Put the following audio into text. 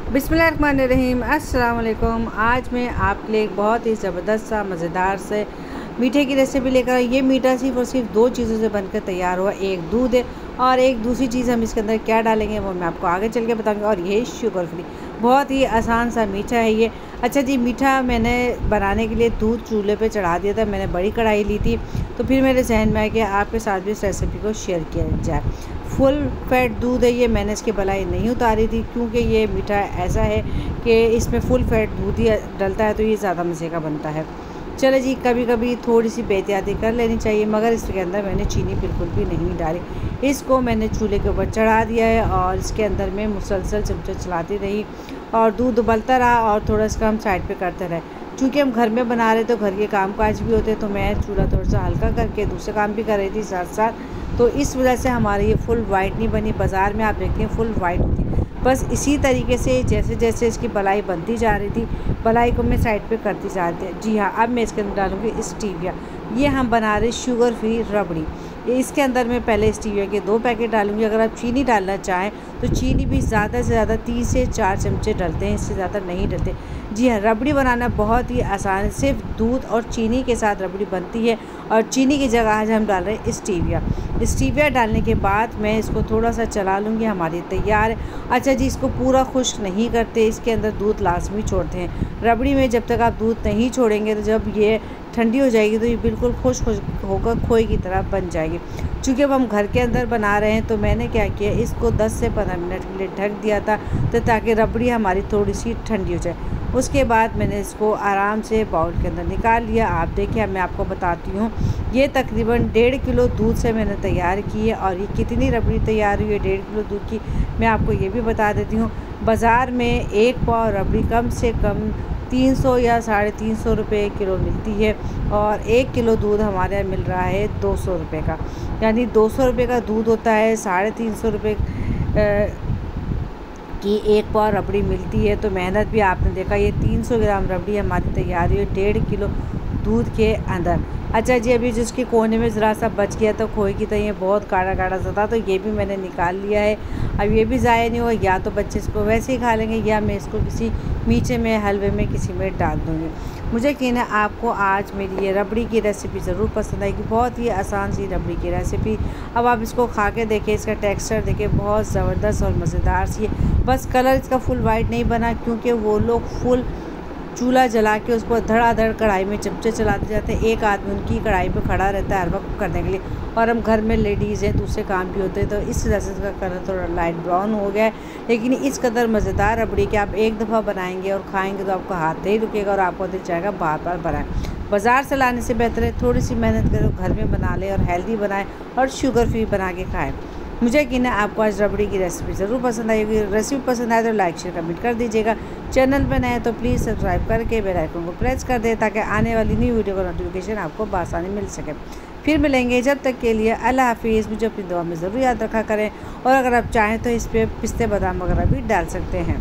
बिस्मिल्लाहिर्रहमानिर्रहीम। अस्सलाम वालेकुम। आज मैं आपके लिए एक बहुत ही ज़बरदस्त सा मज़ेदार से मीठे की रेसिपी लेकर आई। ये मीठा सिर्फ़ और सिर्फ दो चीज़ों से बनकर तैयार हुआ, एक दूध है और एक दूसरी चीज़ हम इसके अंदर क्या डालेंगे वो मैं आपको आगे चल के बताऊँगी। और ये शुगर फ्री बहुत ही आसान सा मीठा है ये। अच्छा जी, मीठा मैंने बनाने के लिए दूध चूल्हे पे चढ़ा दिया था। मैंने बड़ी कढ़ाई ली थी, तो फिर मेरे जहन में आया कि आपके साथ भी इस रेसिपी को शेयर किया जाए। फुल फैट दूध है ये, मैंने इसकी बलाई नहीं उतारी थी क्योंकि ये मीठा ऐसा है कि इसमें फुल फैट दूध ही डलता है, तो ये ज़्यादा मज़े का बनता है। चले जी, कभी कभी थोड़ी सी बेहतियाती कर लेनी चाहिए, मगर इसके अंदर मैंने चीनी बिल्कुल भी नहीं डाली। इसको मैंने चूल्हे के ऊपर चढ़ा दिया है और इसके अंदर मैं मुसलसल चमचा चलाती रही और दूध उबलता रहा और थोड़ा इसका हम साइड पे करते रहे। चूँकि हम घर में बना रहे तो घर के काम काज भी होते, तो मैं चूल्हा थोड़ा सा हल्का करके दूसरे काम भी कर रही थी साथ साथ, तो इस वजह से हमारी ये फुल वाइट नहीं बनी। बाज़ार में आप देखते हैं फुल वाइट होती है। बस इसी तरीके से जैसे जैसे इसकी बलाई बनती जा रही थी, बलाई को मैं साइड पे करती जा रही थी। जी हाँ, अब मैं इसके अंदर डालूँगी स्टीविया। ये हम बना रहे शुगर फ्री रबड़ी। इसके अंदर मैं पहले स्टीविया के 2 पैकेट डालूँगी। अगर आप चीनी डालना चाहें तो चीनी भी ज़्यादा से ज़्यादा 3 से 4 चमचे डलते हैं, इससे ज़्यादा नहीं डलते। जी हाँ, रबड़ी बनाना बहुत ही आसान है, सिर्फ दूध और चीनी के साथ रबड़ी बनती है। और चीनी की जगह आज हम डाल रहे हैं स्टीविया। स्टीविया डालने के बाद मैं इसको थोड़ा सा चला लूँगी, हमारी तैयार है। अच्छा जी, इसको पूरा खुश्क नहीं करते, इसके अंदर दूध लाजमी छोड़ते हैं। रबड़ी में जब तक आप दूध नहीं छोड़ेंगे तो जब ये ठंडी हो जाएगी तो ये बिल्कुल खुश्क होकर खोए की तरह बन जाएगी। चूँकि अब हम घर के अंदर बना रहे हैं तो मैंने क्या किया, इसको 10 से 15 मिनट के लिए ढक दिया था, तो ताकि रबड़ी हमारी थोड़ी सी ठंडी हो जाए। उसके बाद मैंने इसको आराम से बाउल के अंदर निकाल लिया। आप देखिए, मैं आपको बताती हूँ, ये तकरीबन 1.5 किलो दूध से मैंने तैयार की है। और ये कितनी रबड़ी तैयार हुई है 1.5 किलो दूध की, मैं आपको ये भी बता देती हूँ। बाज़ार में 1 पाव रबड़ी कम से कम 300 या 350 रुपये किलो मिलती है और 1 किलो दूध हमारे यहाँ मिल रहा है 200 रुपये का। यानी 200 रुपये का दूध होता है, 350 रुपये की 1 पाव रबड़ी मिलती है। तो मेहनत भी आपने देखा, ये 300 ग्राम रबड़ी हमारी तैयार हुई है 1.5 किलो दूध के अंदर। अच्छा जी, अभी जिसके कोने में ज़रा सा बच गया तो खोए की तरह ये बहुत गाढ़ा गाढ़ा सा था, तो ये भी मैंने निकाल लिया है। अब ये भी ज़ाया नहीं हुआ, या तो बच्चे इसको वैसे ही खा लेंगे या मैं इसको किसी मीठे में, हलवे में, किसी में डाल दूँगी। मुझे यकीन है आपको आज मेरी ये रबड़ी की रेसिपी ज़रूर पसंद आएगी। बहुत ही आसान सी रबड़ी की रेसिपी। अब आप इसको खा के देखें, इसका टेक्सचर देखें, बहुत ज़बरदस्त और मज़ेदार सी है। बस कलर इसका फुल वाइट नहीं बना क्योंकि वो लोग फुल चूल्हा जला के उसको धड़ाधड़ कढ़ाई में चमचे चलाते जाते हैं। एक आदमी उनकी कढ़ाई पे खड़ा रहता है हर वक्त करने के लिए, और हम घर में लेडीज़ हैं, दूसरे काम भी होते हैं, तो इस वजह से इसका कलर थोड़ा लाइट ब्राउन हो गया है। लेकिन इस कदर मज़ेदार रबड़ी कि आप एक दफ़ा बनाएंगे और खाएंगे तो आपका हाथ नहीं रुकेगा और आपको दिल चाहेगा बार बार बनाएं। बाज़ार से लाने से बेहतर है थोड़ी सी मेहनत करो, घर में बना लें और हेल्दी बनाएं और शुगर फ्री बना के खाएँ। मुझे यकीन है आपको आज रबड़ी की रेसिपी ज़रूर पसंद आई होगी। रेसिपी पसंद आए तो लाइक शेयर कमेंट कर दीजिएगा। चैनल पर नए तो प्लीज़ सब्सक्राइब करके बेल आइकन को प्रेस कर दें ताकि आने वाली न्यू वीडियो का नोटिफिकेशन आपको बआसानी मिल सके। फिर मिलेंगे, जब तक के लिए अल्लाह हाफिज़। मुझे अपनी दुआ में ज़रूर याद रखा करें और अगर आप चाहें तो इस पर पिस्ते बादाम वगैरह भी डाल सकते हैं।